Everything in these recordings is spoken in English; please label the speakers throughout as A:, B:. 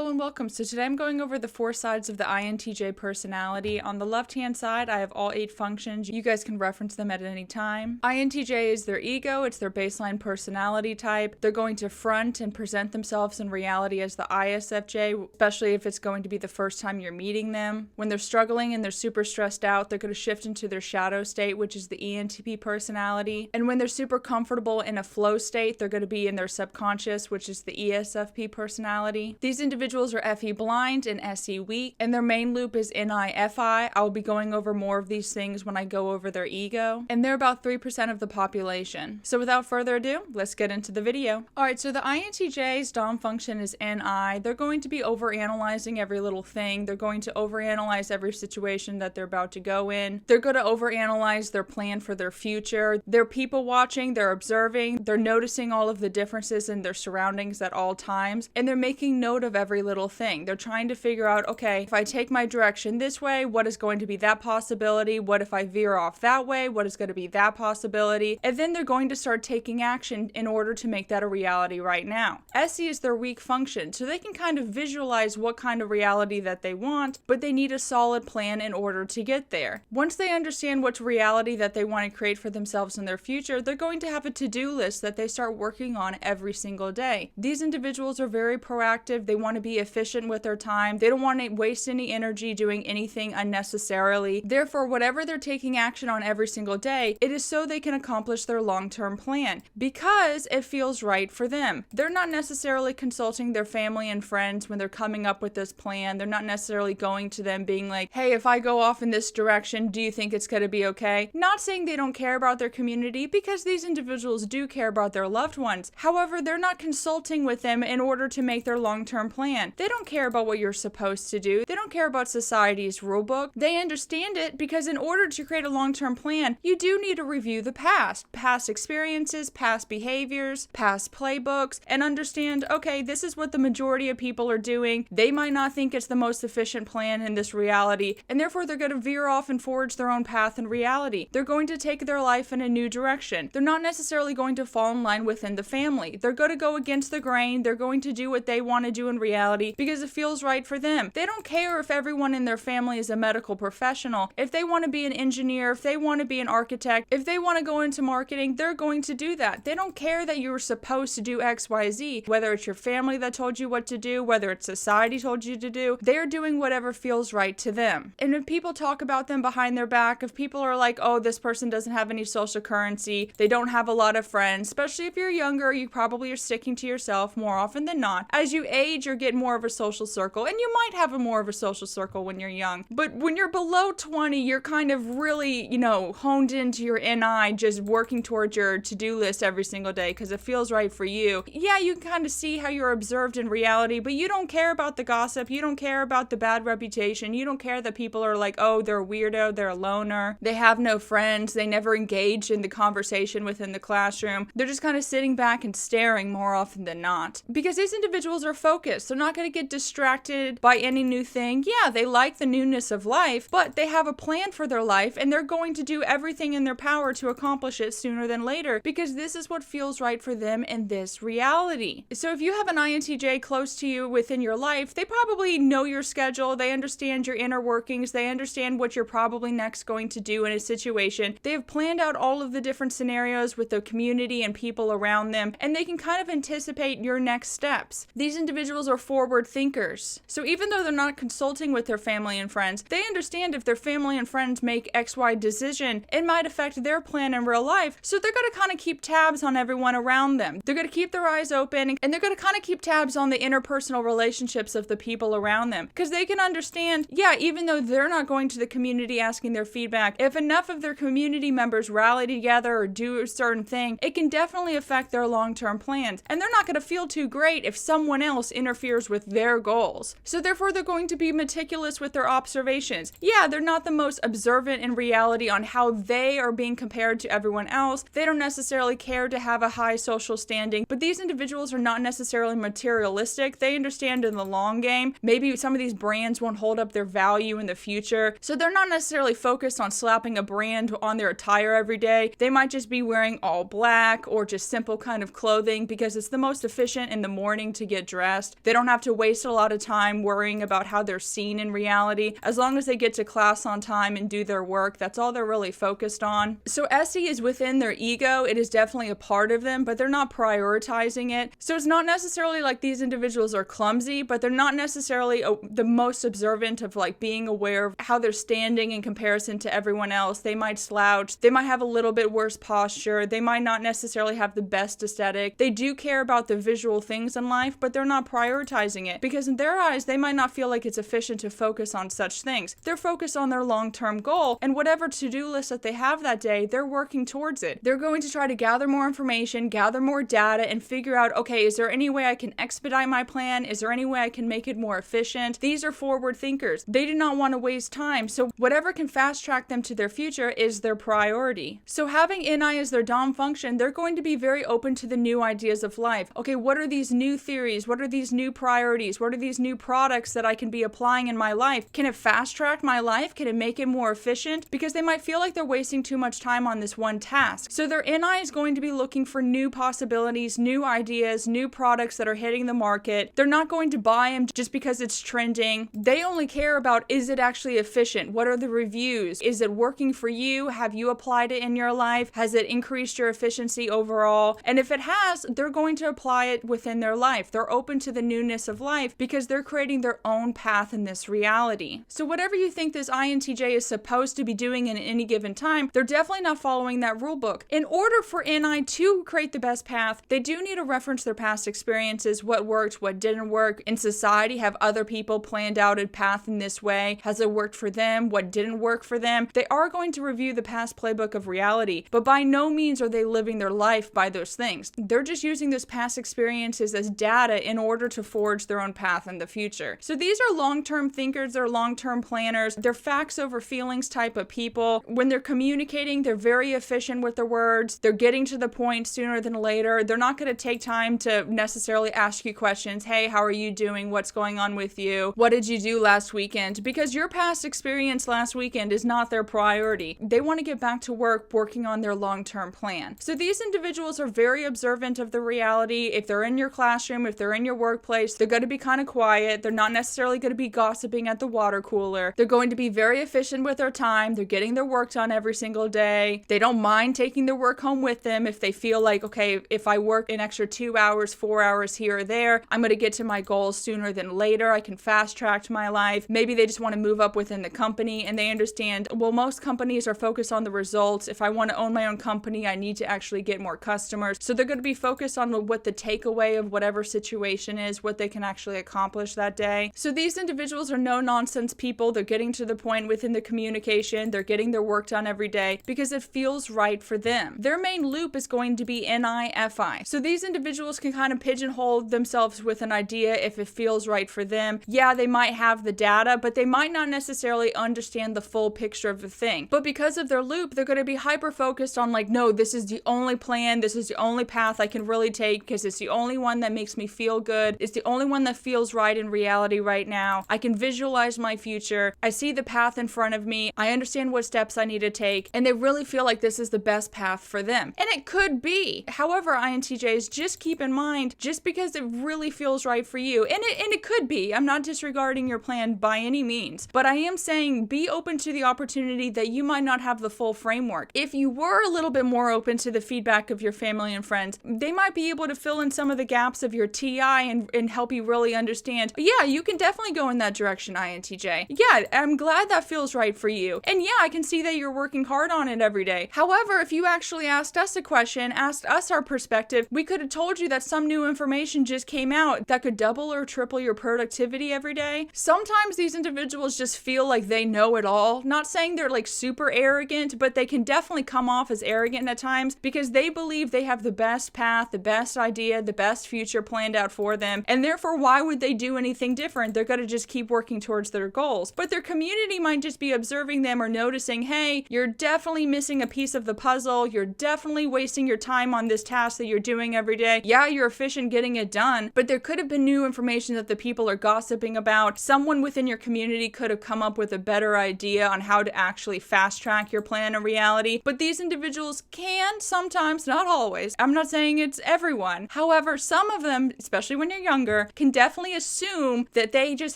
A: Hello and welcome. So today I'm going over the 4 sides of the INTJ personality. On the left-hand side, I have all 8 functions. You guys can reference them at any time. INTJ is their ego. It's their baseline personality type. They're going to front and present themselves in reality as the ISFJ, especially if it's going to be the first time you're meeting them. When they're struggling and they're super stressed out, they're going to shift into their shadow state, which is the ENTP personality. And when they're super comfortable in a flow state, they're going to be in their subconscious, which is the ESFP personality. These individuals are FE blind and SE weak, and their main loop is NI-FI. I will be going over more of these things when I go over their ego, and they're about 3% of the population. So without further ado, let's get into the video. Alright, so the INTJ's Dom function is NI. They're going to be overanalyzing every little thing. They're going to overanalyze every situation that they're about to go in. They're going to overanalyze their plan for their future. They're people watching, they're observing, they're noticing all of the differences in their surroundings at all times, and they're making note of every little thing. They're trying to figure out, okay, if I take my direction this way, what is going to be that possibility? What if I veer off that way? What is going to be that possibility? And then they're going to start taking action in order to make that a reality right now. SE is their weak function, so they can kind of visualize what kind of reality that they want, but they need a solid plan in order to get there. Once they understand what reality that they want to create for themselves in their future, they're going to have a to-do list that they start working on every single day. These individuals are very proactive. They want to be efficient with their time. They don't want to waste any energy doing anything unnecessarily. Therefore, whatever they're taking action on every single day, it is so they can accomplish their long-term plan because it feels right for them. They're not necessarily consulting their family and friends when they're coming up with this plan. They're not necessarily going to them being like, hey, if I go off in this direction, do you think it's going to be okay? Not saying they don't care about their community, because these individuals do care about their loved ones. However, they're not consulting with them in order to make their long-term plan. They don't care about what you're supposed to do. They don't care about society's rulebook. They understand it because in order to create a long-term plan, you do need to review the past experiences, past behaviors, past playbooks, and understand, okay, this is what the majority of people are doing. They might not think it's the most efficient plan in this reality, and therefore they're going to veer off and forge their own path in reality. They're going to take their life in a new direction. They're not necessarily going to fall in line within the family. They're going to go against the grain. They're going to do what they want to do in reality because it feels right for them. They don't care if everyone in their family is a medical professional. If they want to be an engineer, if they want to be an architect, if they want to go into marketing, they're going to do that. They don't care that you were supposed to do X, Y, Z. Whether it's your family that told you what to do, whether it's society told you to do, they're doing whatever feels right to them. And if people talk about them behind their back, if people are like, oh, this person doesn't have any social currency, they don't have a lot of friends, especially if you're younger, you probably are sticking to yourself more often than not. As you age, you're getting more of a social circle, and you might have more of a social circle when you're young. But when you're below 20, you're kind of really, honed into your NI, just working towards your to-do list every single day because it feels right for you. Yeah, you can kind of see how you're observed in reality, but you don't care about the gossip. You don't care about the bad reputation. You don't care that people are like, oh, they're a weirdo, they're a loner, they have no friends, they never engage in the conversation within the classroom. They're just kind of sitting back and staring more often than not. Because these individuals are focused. They're not going to get distracted by any new thing. Yeah, they like the newness of life, but they have a plan for their life, and they're going to do everything in their power to accomplish it sooner than later because this is what feels right for them in this reality. So if you have an INTJ close to you within your life, they probably know your schedule, they understand your inner workings, they understand what you're probably next going to do in a situation. They have planned out all of the different scenarios with the community and people around them, and they can kind of anticipate your next steps. These individuals are forward thinkers. So even though they're not consulting with their family and friends, they understand if their family and friends make XY decision, it might affect their plan in real life. So they're going to kind of keep tabs on everyone around them. They're going to keep their eyes open, and they're going to kind of keep tabs on the interpersonal relationships of the people around them because they can understand, yeah, even though they're not going to the community asking their feedback, if enough of their community members rally together or do a certain thing, it can definitely affect their long-term plans. And they're not going to feel too great if someone else interferes with their goals. So therefore, they're going to be meticulous with their observations. Yeah, they're not the most observant in reality on how they are being compared to everyone else. They don't necessarily care to have a high social standing, but these individuals are not necessarily materialistic. They understand in the long game, maybe some of these brands won't hold up their value in the future. So they're not necessarily focused on slapping a brand on their attire every day. They might just be wearing all black or just simple kind of clothing because it's the most efficient in the morning to get dressed. They don't have have to waste a lot of time worrying about how they're seen in reality. As long as they get to class on time and do their work, that's all they're really focused on. So SE is within their ego. It is definitely a part of them, but they're not prioritizing it. So it's not necessarily like these individuals are clumsy, but they're not necessarily the most observant of like being aware of how they're standing in comparison to everyone else. They might slouch. They might have a little bit worse posture. They might not necessarily have the best aesthetic. They do care about the visual things in life, but they're not prioritizing it because in their eyes, they might not feel like it's efficient to focus on such things. They're focused on their long-term goal, and whatever to-do list that they have that day, they're working towards it. They're going to try to gather more information, gather more data, and figure out, okay, is there any way I can expedite my plan? Is there any way I can make it more efficient? These are forward thinkers. They do not want to waste time, so whatever can fast track them to their future is their priority. So having NI as their Dom function, they're going to be very open to the new ideas of life. Okay, what are these new theories? What are these new priorities? What are these new products that I can be applying in my life? Can it fast track my life? Can it make it more efficient? Because they might feel like they're wasting too much time on this one task. So their NI is going to be looking for new possibilities, new ideas, new products that are hitting the market. They're not going to buy them just because it's trending. They only care about, is it actually efficient? What are the reviews? Is it working for you? Have you applied it in your life? Has it increased your efficiency overall? And if it has, they're going to apply it within their life. They're open to the newness of life because they're creating their own path in this reality. So whatever you think this INTJ is supposed to be doing in any given time, they're definitely not following that rule book. In order for NI to create the best path, they do need to reference their past experiences, what worked, what didn't work. In society, have other people planned out a path in this way? Has it worked for them? What didn't work for them? They are going to review the past playbook of reality, but by no means are they living their life by those things. They're just using those past experiences as data in order to forge their own path in the future. So these are long-term thinkers, they're long-term planners, they're facts over feelings type of people. When they're communicating, they're very efficient with their words. They're getting to the point sooner than later. They're not going to take time to necessarily ask you questions. Hey, how are you doing? What's going on with you? What did you do last weekend? Because your past experience last weekend is not their priority. They want to get back to work working on their long-term plan. So these individuals are very observant of the reality. If they're in your classroom, if they're in your workplace, they're going to be kind of quiet. They're not necessarily going to be gossiping at the water cooler. They're going to be very efficient with their time. They're getting their work done every single day. They don't mind taking their work home with them if they feel like, okay, if I work an extra 2 hours, 4 hours here or there, I'm going to get to my goals sooner than later. I can fast track my life. Maybe they just want to move up within the company and they understand, well, most companies are focused on the results. If I want to own my own company, I need to actually get more customers. So they're going to be focused on what the takeaway of whatever situation is, what they can actually accomplish that day. So these individuals are no nonsense people. They're getting to the point within the communication. They're getting their work done every day because it feels right for them. Their main loop is going to be NI-FI. So these individuals can kind of pigeonhole themselves with an idea if it feels right for them. Yeah, they might have the data, but they might not necessarily understand the full picture of the thing. But because of their loop, they're going to be hyper-focused on like, no, this is the only plan. This is the only path I can really take because it's the only one that makes me feel good. It's the only one that feels right in reality right now. I can visualize my future. I see the path in front of me. I understand what steps I need to take. And they really feel like this is the best path for them. And it could be. However, INTJs, just keep in mind, just because it really feels right for you, and it could be. I'm not disregarding your plan by any means, but I am saying be open to the opportunity that you might not have the full framework. If you were a little bit more open to the feedback of your family and friends, they might be able to fill in some of the gaps of your TI and help you really understand, yeah, you can definitely go in that direction, INTJ. Yeah, I'm glad that feels right for you. And yeah, I can see that you're working hard on it every day. However, if you actually asked us a question, asked us our perspective, we could have told you that some new information just came out that could double or triple your productivity every day. Sometimes these individuals just feel like they know it all. Not saying they're like super arrogant, but they can definitely come off as arrogant at times because they believe they have the best path, the best idea, the best future planned out for them. And therefore, why would they do anything different? They're going to just keep working towards their goals. But their community might just be observing them or noticing, hey, you're definitely missing a piece of the puzzle. You're definitely wasting your time on this task that you're doing every day. Yeah, you're efficient getting it done, but there could have been new information that the people are gossiping about. Someone within your community could have come up with a better idea on how to actually fast track your plan in reality. But these individuals can sometimes, not always. I'm not saying it's everyone. However, some of them, especially when you're younger, member can definitely assume that they just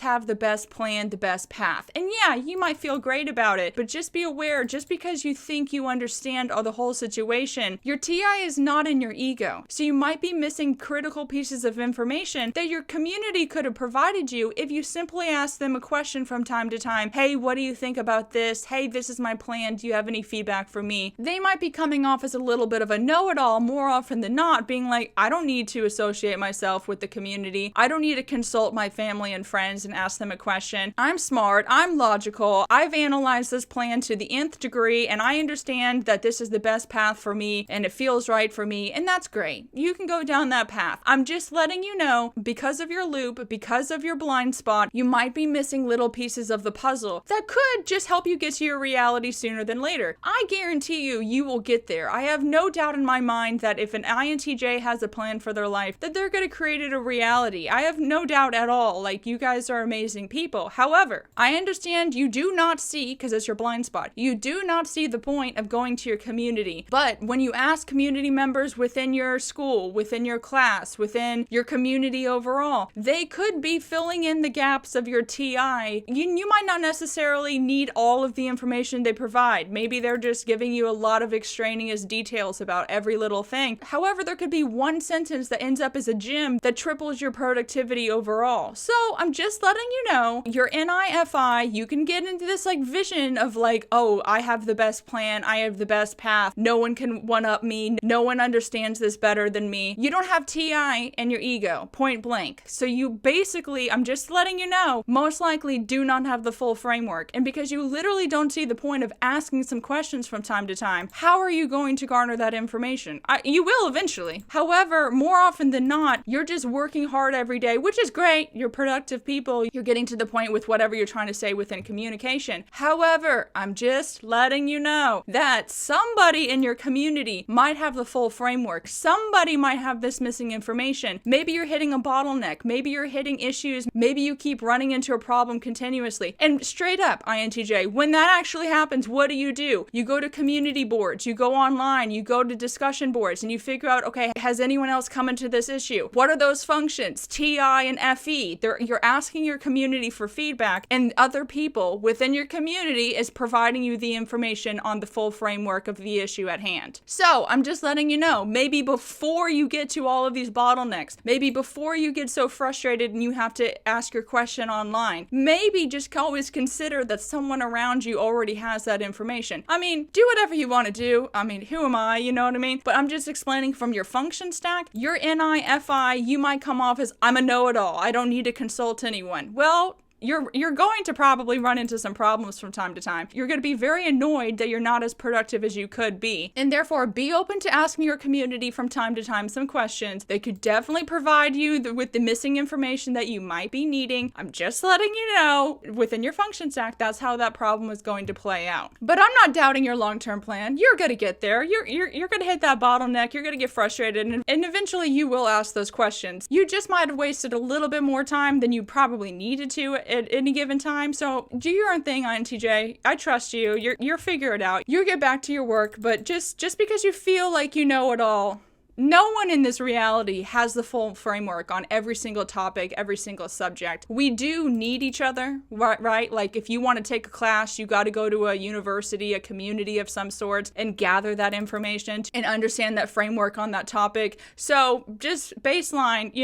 A: have the best plan, the best path. And yeah, you might feel great about it, but just be aware, just because you think you understand the whole situation, your TI is not in your ego. So you might be missing critical pieces of information that your community could have provided you if you simply ask them a question from time to time. Hey, what do you think about this? Hey, this is my plan. Do you have any feedback for me? They might be coming off as a little bit of a know-it-all more often than not, being like, I don't need to associate myself with the community. I don't need to consult my family and friends and ask them a question. I'm smart. I'm logical. I've analyzed this plan to the nth degree, and I understand that this is the best path for me, and it feels right for me, and that's great. You can go down that path. I'm just letting you know, because of your loop, because of your blind spot, you might be missing little pieces of the puzzle that could just help you get to your reality sooner than later. I guarantee you will get there. I have no doubt in my mind that if an INTJ has a plan for their life, that they're going to create it a reality. I have no doubt at all. Like, you guys are amazing people. However, I understand you do not see, because it's your blind spot, you do not see the point of going to your community. But when you ask community members within your school, within your class, within your community overall, they could be filling in the gaps of your TI. You might not necessarily need all of the information they provide. Maybe they're just giving you a lot of extraneous details about every little thing. However, there could be one sentence that ends up as a gem that triples your productivity overall. So I'm just letting you know, your NIFI, you can get into this like vision of like, oh, I have the best plan, I have the best path, no one can one-up me, no one understands this better than me. You don't have TI and your ego, point blank. So you basically, I'm just letting you know, most likely do not have the full framework. And because you literally don't see the point of asking some questions from time to time, how are you going to garner that information? You will eventually. However, more often than not, you're just working hard every day, which is great. You're productive people. You're getting to the point with whatever you're trying to say within communication. However, I'm just letting you know that somebody in your community might have the full framework. Somebody might have this missing information. Maybe you're hitting a bottleneck. Maybe you're hitting issues. Maybe you keep running into a problem continuously. And straight up, INTJ, when that actually happens, what do? You go to community boards, you go online, you go to discussion boards, and you figure out, okay, has anyone else come into this issue? What are those functions? TI and FE. You're asking your community for feedback, and other people within your community is providing you the information on the full framework of the issue at hand. So I'm just letting you know, maybe before you get to all of these bottlenecks, maybe before you get so frustrated and you have to ask your question online, maybe just always consider that someone around you already has that information. I mean, do whatever you want to do. I mean, who am I? You know what I mean? But I'm just explaining from your function stack, your NIFI, you might come off as, I'm a know-it-all. I don't need to consult anyone. Well, you're going to probably run into some problems from time to time. You're going to be very annoyed that you're not as productive as you could be. And therefore, be open to asking your community from time to time some questions. They could definitely provide you with the missing information that you might be needing. I'm just letting you know, within your function stack, that's how that problem is going to play out. But I'm not doubting your long-term plan. You're going to get there. You're going to hit that bottleneck. You're going to get frustrated. And eventually, you will ask those questions. You just might have wasted a little bit more time than you probably needed to at any given time. So do your own thing, INTJ. I trust you. You're figure it out. You'll get back to your work, but just because you feel like you know it all, no one in this reality has the full framework on every single topic, every single subject. We do need each other, right? Like if you want to take a class, you got to go to a university, a community of some sort, and gather that information and understand that framework on that topic. So just baseline,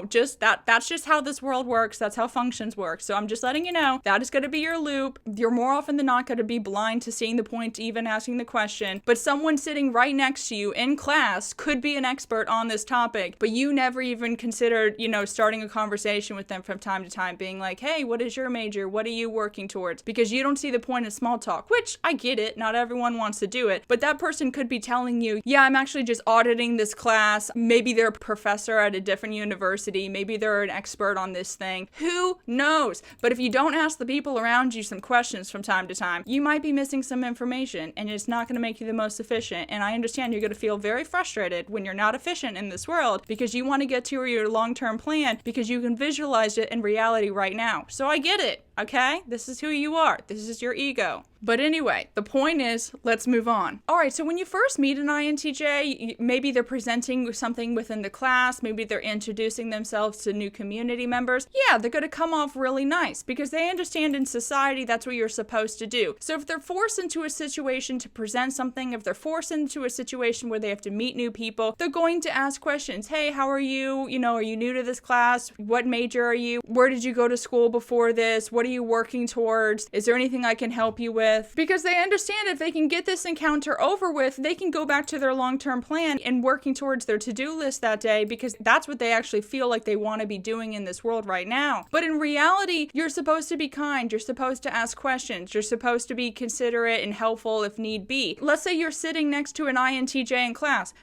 A: just that's just how this world works. That's how functions work. So I'm just letting you know that is going to be your loop. You're more often than not going to be blind to seeing the point to even asking the question, but someone sitting right next to you in class could be an expert on this topic, but you never even considered, starting a conversation with them from time to time, being like, hey, what is your major? What are you working towards? Because you don't see the point in small talk, which I get it. Not everyone wants to do it, but that person could be telling you, yeah, I'm actually just auditing this class. Maybe they're a professor at a different university. Maybe they're an expert on this thing. Who knows? But if you don't ask the people around you some questions from time to time, you might be missing some information, and it's not going to make you the most efficient. And I understand you're going to feel very frustrated when you're not efficient in this world because you want to get to your long-term plan because you can visualize it in reality right now. So I get it. okay? This is who you are. This is your ego. But anyway, the point is, let's move on. All right, so when you first meet an INTJ, maybe they're presenting something within the class, maybe they're introducing themselves to new community members. Yeah, they're going to come off really nice because they understand in society that's what you're supposed to do. So if they're forced into a situation to present something, if they're forced into a situation where they have to meet new people, they're going to ask questions. Hey, how are you? Are you new to this class? What major are you? Where did you go to school before this? What are you working towards? Is there anything I can help you with? Because they understand if they can get this encounter over with, they can go back to their long-term plan and working towards their to-do list that day, because that's what they actually feel like they want to be doing in this world right now. But in reality, you're supposed to be kind. You're supposed to ask questions. You're supposed to be considerate and helpful if need be. Let's say you're sitting next to an INTJ in class.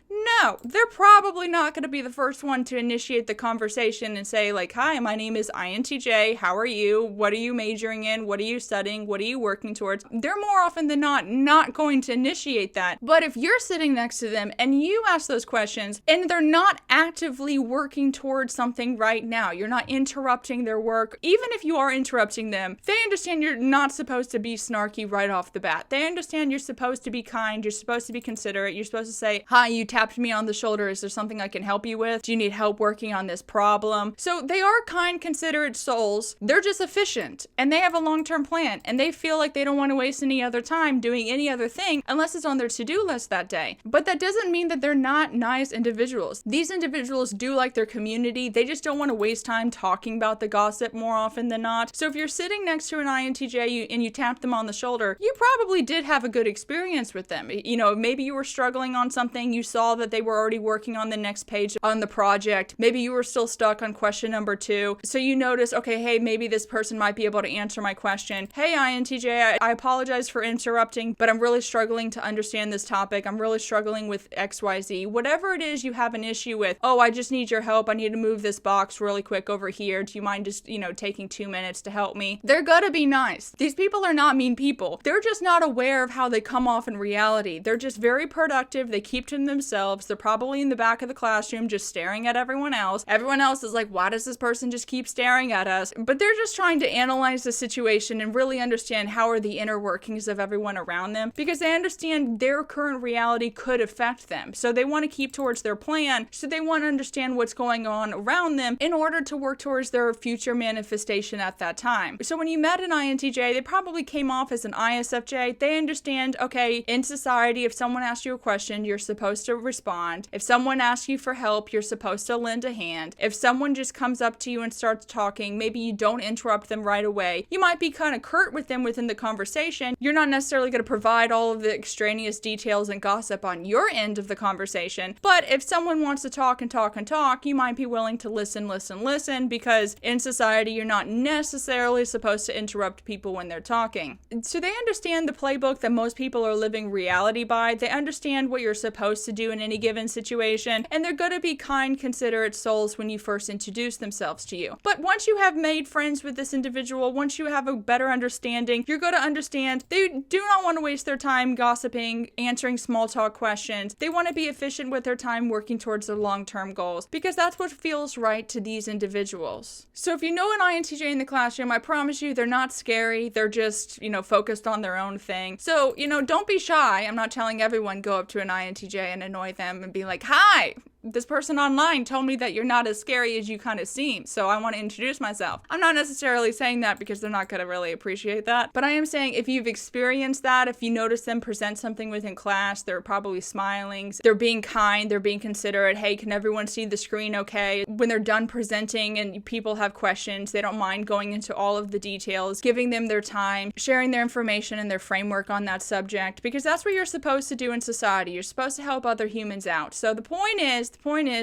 A: No, they're probably not going to be the first one to initiate the conversation and say like, hi, my name is INTJ. How are you? What are you majoring in? What are you studying? What are you working towards? They're more often than not going to initiate that. But if you're sitting next to them and you ask those questions and they're not actively working towards something right now, you're not interrupting their work, even if you are interrupting them, they understand you're not supposed to be snarky right off the bat. They understand you're supposed to be kind, you're supposed to be considerate, you're supposed to say, hi, you tapped me on the shoulder, is there something I can help you with? Do you need help working on this problem? So they are kind, considerate souls. They're just efficient and they have a long-term plan and they feel like they don't want to waste any other time doing any other thing unless it's on their to-do list that day. But that doesn't mean that they're not nice individuals. These individuals do like their community. They just don't want to waste time talking about the gossip more often than not. So if you're sitting next to an INTJ and you tap them on the shoulder, you probably did have a good experience with them. Maybe you were struggling on something. You saw that they were already working on the next page on the project. Maybe you were still stuck on question number 2. So you notice, okay, hey, maybe this person might be able to answer my question. Hey, INTJ, I apologize for interrupting, but I'm really struggling to understand this topic. I'm really struggling with XYZ. Whatever it is you have an issue with, oh, I just need your help. I need to move this box really quick over here. Do you mind just, taking 2 minutes to help me? They're gonna be nice. These people are not mean people. They're just not aware of how they come off in reality. They're just very productive. They keep to themselves. They're probably in the back of the classroom just staring at everyone else. Everyone else is like, why does this person just keep staring at us? But they're just trying to analyze the situation and really understand how are the inner workings of everyone around them, because they understand their current reality could affect them. So they want to keep towards their plan. So they want to understand what's going on around them in order to work towards their future manifestation at that time. So when you met an INTJ, they probably came off as an ISFJ. They understand, okay, in society, if someone asks you a question, you're supposed to respond. If someone asks you for help, you're supposed to lend a hand. If someone just comes up to you and starts talking, maybe you don't interrupt them right away. You might be kind of curt with them within the conversation. You're not necessarily going to provide all of the extraneous details and gossip on your end of the conversation. But if someone wants to talk, you might be willing to listen, because in society, you're not necessarily supposed to interrupt people when they're talking. So they understand the playbook that most people are living reality by. They understand what you're supposed to do in any given situation, and they're going to be kind, considerate souls when you first introduce themselves to you. But once you have made friends with this individual, once you have a better understanding, you're going to understand they do not want to waste their time gossiping, answering small talk questions. They want to be efficient with their time working towards their long-term goals, because that's what feels right to these individuals. So if you know an INTJ in the classroom, I promise you they're not scary. They're just, focused on their own thing. So, don't be shy. I'm not telling everyone go up to an INTJ and annoy them and be like, hi, this person online told me that you're not as scary as you kind of seem, so I want to introduce myself. I'm not necessarily saying that because they're not going to really appreciate that, but I am saying if you've experienced that, if you notice them present something within class, they're probably smiling, they're being kind, they're being considerate, hey, can everyone see the screen okay? When they're done presenting and people have questions, they don't mind going into all of the details, giving them their time, sharing their information and their framework on that subject, because that's what you're supposed to do in society. You're supposed to help other humans out. So the point is,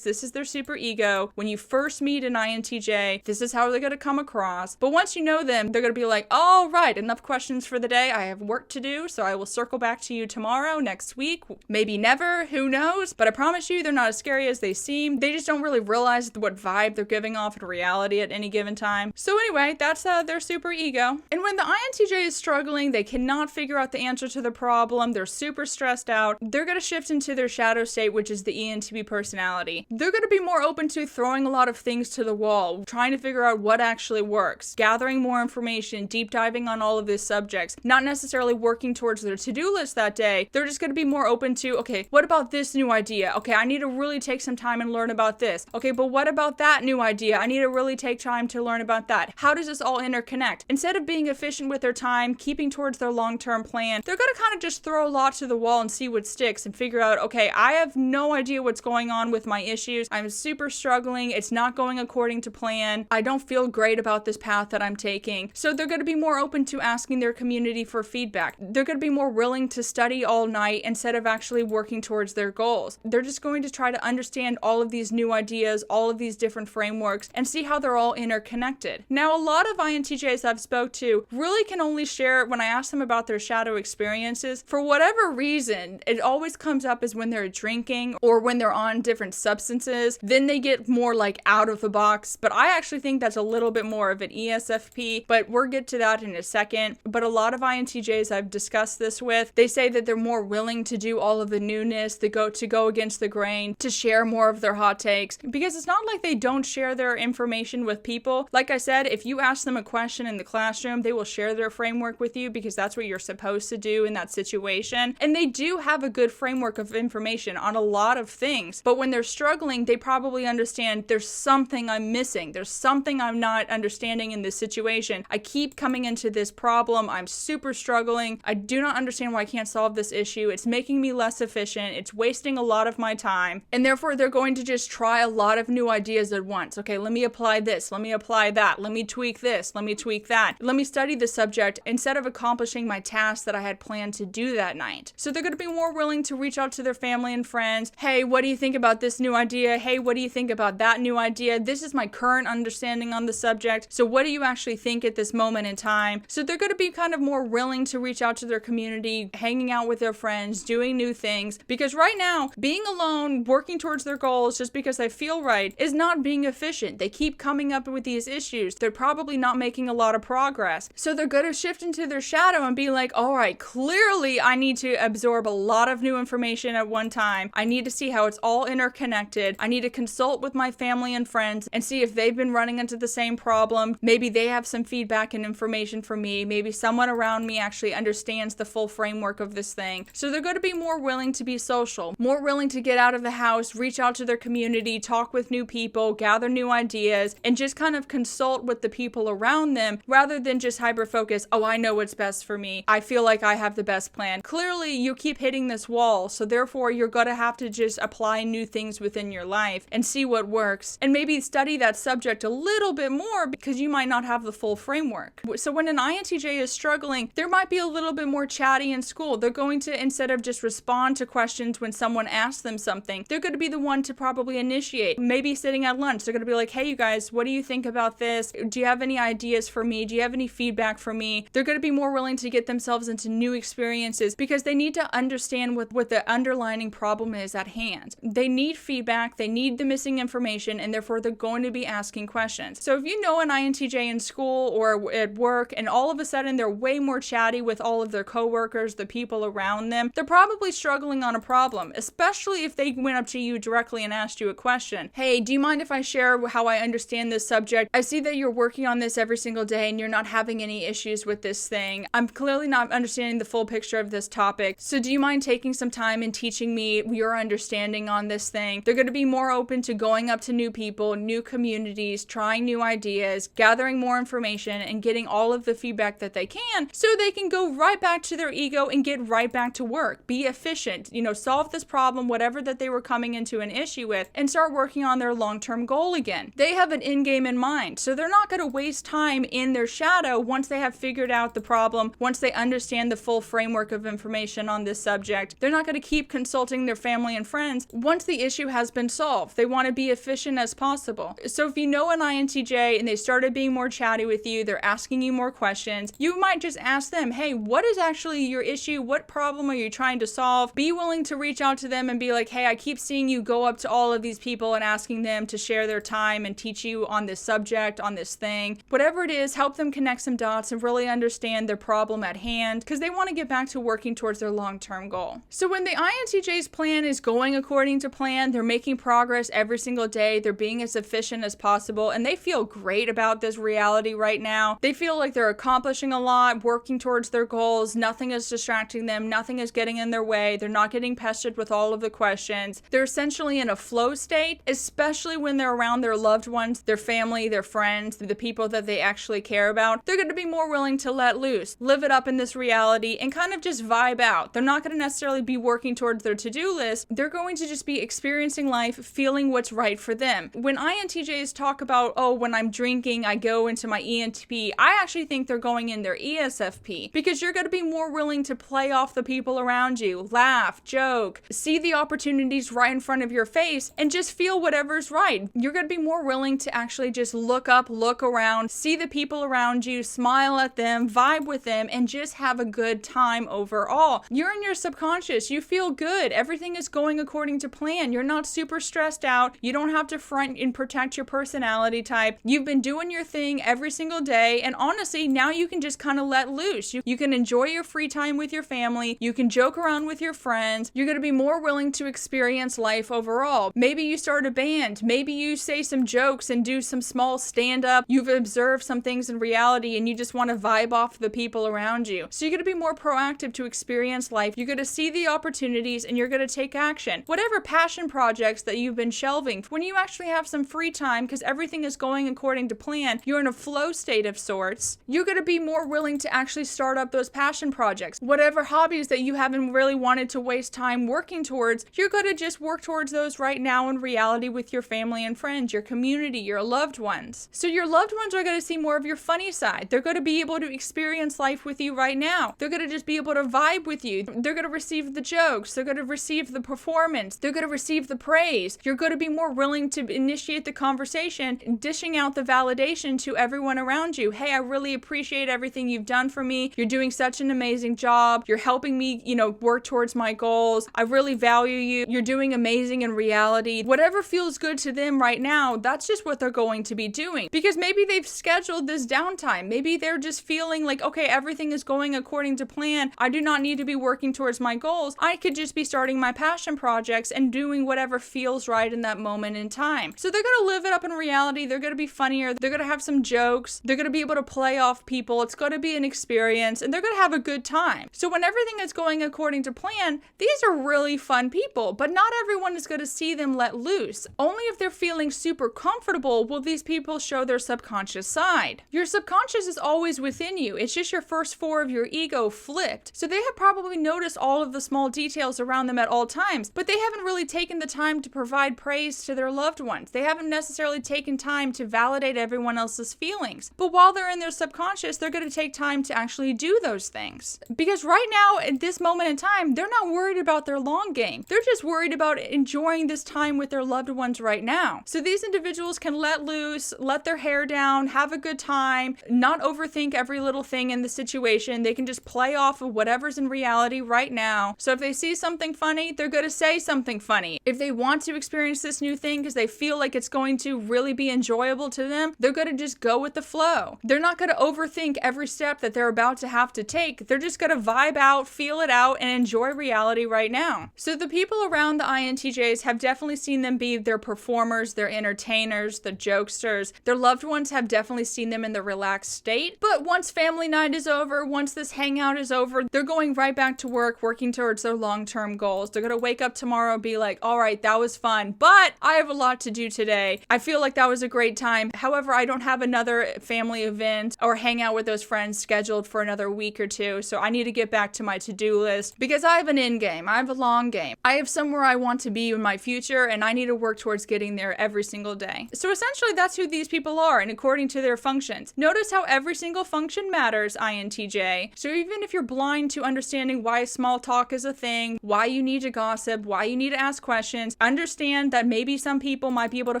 A: this is their super ego. When you first meet an INTJ, this is how they're going to come across. But once you know them, they're going to be like, all right, enough questions for the day. I have work to do, so I will circle back to you tomorrow, next week, maybe never, who knows? But I promise you, they're not as scary as they seem. They just don't really realize what vibe they're giving off in reality at any given time. So anyway, that's their super ego. And when the INTJ is struggling, they cannot figure out the answer to the problem, they're super stressed out, they're going to shift into their shadow state, which is the ENTP personality personality. They're going to be more open to throwing a lot of things to the wall, trying to figure out what actually works, gathering more information, deep diving on all of these subjects, not necessarily working towards their to-do list that day. They're just going to be more open to, okay, what about this new idea? Okay, I need to really take some time and learn about this. Okay, but what about that new idea? I need to really take time to learn about that. How does this all interconnect? Instead of being efficient with their time, keeping towards their long-term plan, they're going to kind of just throw a lot to the wall and see what sticks and figure out, okay, I have no idea what's going on with my issues. I'm super struggling. It's not going according to plan. I don't feel great about this path that I'm taking. So they're going to be more open to asking their community for feedback. They're going to be more willing to study all night instead of actually working towards their goals. They're just going to try to understand all of these new ideas, all of these different frameworks, and see how they're all interconnected. Now, a lot of INTJs I've spoke to really can only share, when I ask them about their shadow experiences, for whatever reason, it always comes up as when they're drinking or when they're on different substances. Then they get more like out of the box, but I actually think that's a little bit more of an ESFP, but we'll get to that in a second. But a lot of INTJs I've discussed this with, they say that they're more willing to do all of the newness, to go against the grain, to share more of their hot takes, because it's not like they don't share their information with people. Like I said, if you ask them a question in the classroom, they will share their framework with you because that's what you're supposed to do in that situation. And they do have a good framework of information on a lot of things, but when they're struggling, they probably understand there's something I'm missing. There's something I'm not understanding in this situation. I keep coming into this problem. I'm super struggling. I do not understand why I can't solve this issue. It's making me less efficient. It's wasting a lot of my time. And therefore, they're going to just try a lot of new ideas at once. Okay, let me apply this. Let me apply that. Let me tweak this. Let me tweak that. Let me study the subject instead of accomplishing my task that I had planned to do that night. So they're going to be more willing to reach out to their family and friends. Hey, what do you think about this new idea? Hey, what do you think about that new idea? This is my current understanding on the subject. So what do you actually think at this moment in time? So they're going to be kind of more willing to reach out to their community, hanging out with their friends, doing new things. Because right now, being alone, working towards their goals just because they feel right is not being efficient. They keep coming up with these issues. They're probably not making a lot of progress. So they're going to shift into their shadow and be like, all right, clearly I need to absorb a lot of new information at one time. I need to see how it's all interconnected. I need to consult with my family and friends and see if they've been running into the same problem. Maybe they have some feedback and information for me. Maybe someone around me actually understands the full framework of this thing. So they're going to be more willing to be social, more willing to get out of the house, reach out to their community, talk with new people, gather new ideas, and just kind of consult with the people around them rather than just hyper-focus, oh, I know what's best for me. I feel like I have the best plan. Clearly, you keep hitting this wall, so therefore you're going to have to just apply new things within your life and see what works, and maybe study that subject a little bit more because you might not have the full framework. So when an INTJ is struggling, there might be a little bit more chatty in school. They're going to, instead of just respond to questions when someone asks them something, they're going to be the one to probably initiate. Maybe sitting at lunch, they're going to be like, hey, you guys, what do you think about this? Do you have any ideas for me? Do you have any feedback for me? They're going to be more willing to get themselves into new experiences because they need to understand what the underlying problem is at hand. They need feedback, they need the missing information, and therefore they're going to be asking questions. So if you know an INTJ in school or at work, and all of a sudden they're way more chatty with all of their coworkers, the people around them, they're probably struggling on a problem, especially if they went up to you directly and asked you a question. Hey, do you mind if I share how I understand this subject? I see that you're working on this every single day and you're not having any issues with this thing. I'm clearly not understanding the full picture of this topic. So do you mind taking some time and teaching me your understanding on this thing? They're going to be more open to going up to new people, new communities, trying new ideas, gathering more information, and getting all of the feedback that they can so they can go right back to their ego and get right back to work. Be efficient, solve this problem, whatever that they were coming into an issue with, and start working on their long-term goal again. They have an end game in mind, so they're not going to waste time in their shadow once they have figured out the problem, once they understand the full framework of information on this subject. They're not going to keep consulting their family and friends once the issue has been solved. They want to be efficient as possible. So if you know an INTJ and they started being more chatty with you, they're asking you more questions, you might just ask them, hey, what is actually your issue? What problem are you trying to solve? Be willing to reach out to them and be like, hey, I keep seeing you go up to all of these people and asking them to share their time and teach you on this subject, on this thing. Whatever it is, help them connect some dots and really understand their problem at hand because they want to get back to working towards their long-term goal. So when the INTJ's plan is going according to plan, plan. They're making progress every single day. They're being as efficient as possible, and they feel great about this reality right now. They feel like they're accomplishing a lot, working towards their goals. Nothing is distracting them. Nothing is getting in their way. They're not getting pestered with all of the questions. They're essentially in a flow state, especially when they're around their loved ones, their family, their friends, the people that they actually care about. They're going to be more willing to let loose, live it up in this reality, and kind of just vibe out. They're not going to necessarily be working towards their to-do list. They're going to just be experiencing life, feeling what's right for them. When INTJs talk about, oh, when I'm drinking, I go into my ENTP, I actually think they're going in their ESFP, because you're going to be more willing to play off the people around you, laugh, joke, see the opportunities right in front of your face, and just feel whatever's right. You're going to be more willing to actually just look up, look around, see the people around you, smile at them, vibe with them, and just have a good time overall. You're in your subconscious. You feel good. Everything is going according to plan. You're not super stressed out. You don't have to front and protect your personality type. You've been doing your thing every single day, and honestly, now you can just kind of let loose. You can enjoy your free time with your family. You can joke around with your friends. You're going to be more willing to experience life overall. Maybe you start a band. Maybe you say some jokes and do some small stand-up. You've observed some things in reality and you just want to vibe off the people around you. So you're going to be more proactive to experience life. You're going to see the opportunities and you're going to take action. Whatever passion projects that you've been shelving, when you actually have some free time because everything is going according to plan, you're in a flow state of sorts, you're going to be more willing to actually start up those passion projects. Whatever hobbies that you haven't really wanted to waste time working towards, you're going to just work towards those right now in reality with your family and friends, your community, your loved ones. So your loved ones are going to see more of your funny side. They're going to be able to experience life with you right now. They're going to just be able to vibe with you. They're going to receive the jokes. They're going to receive the performance. They're going to receive the praise. You're going to be more willing to initiate the conversation, dishing out the validation to everyone around you. Hey, I really appreciate everything you've done for me. You're doing such an amazing job. You're helping me, work towards my goals. I really value you. You're doing amazing in reality. Whatever feels good to them right now, that's just what they're going to be doing. Because maybe they've scheduled this downtime. Maybe they're just feeling like, okay, everything is going according to plan. I do not need to be working towards my goals. I could just be starting my passion projects and doing whatever feels right in that moment in time. So they're going to live it up in reality. They're going to be funnier. They're going to have some jokes. They're going to be able to play off people. It's going to be an experience and they're going to have a good time. So when everything is going according to plan, these are really fun people, but not everyone is going to see them let loose. Only if they're feeling super comfortable will these people show their subconscious side. Your subconscious is always within you. It's just your first four of your ego flipped. So they have probably noticed all of the small details around them at all times, but they haven't really taken the time to provide praise to their loved ones. They haven't necessarily taken time to validate everyone else's feelings. But while they're in their subconscious, they're going to take time to actually do those things. Because right now, at this moment in time, they're not worried about their long game. They're just worried about enjoying this time with their loved ones right now. So these individuals can let loose, let their hair down, have a good time, not overthink every little thing in the situation. They can just play off of whatever's in reality right now. So if they see something funny, they're going to say something funny. If they want to experience this new thing because they feel like it's going to really be enjoyable to them, they're going to just go with the flow. They're not going to overthink every step that they're about to have to take. They're just going to vibe out, feel it out, and enjoy reality right now. So the people around the INTJs have definitely seen them be their performers, their entertainers, the jokesters. Their loved ones have definitely seen them in the relaxed state. But once family night is over, once this hangout is over, they're going right back to work, working towards their long-term goals. They're going to wake up tomorrow and be like, all right, that was fun, but I have a lot to do today. I feel like that was a great time. However, I don't have another family event or hangout with those friends scheduled for another week or two, so I need to get back to my to-do list because I have an end game. I have a long game. I have somewhere I want to be in my future, and I need to work towards getting there every single day. So essentially, that's who these people are, and according to their functions. Notice how every single function matters, INTJ. So even if you're blind to understanding why small talk is a thing, why you need to gossip, why you need to ask questions, understand that maybe some people might be able to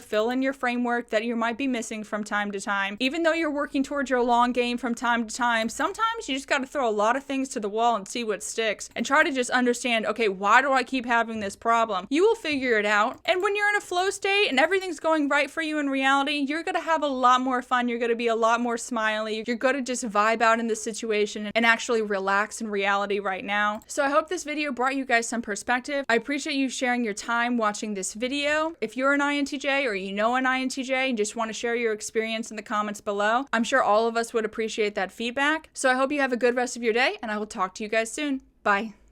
A: fill in your framework that you might be missing from time to time. Even though you're working towards your long game from time to time, sometimes you just got to throw a lot of things to the wall and see what sticks and try to just understand, okay, why do I keep having this problem? You will figure it out. And when you're in a flow state and everything's going right for you in reality, you're going to have a lot more fun. You're going to be a lot more smiley. You're going to just vibe out in this situation and actually relax in reality right now. So I hope this video brought you guys some perspective. I appreciate you sharing your your time watching this video. If you're an INTJ or you know an INTJ and just want to share your experience in the comments below, I'm sure all of us would appreciate that feedback. So I hope you have a good rest of your day, and I will talk to you guys soon. Bye.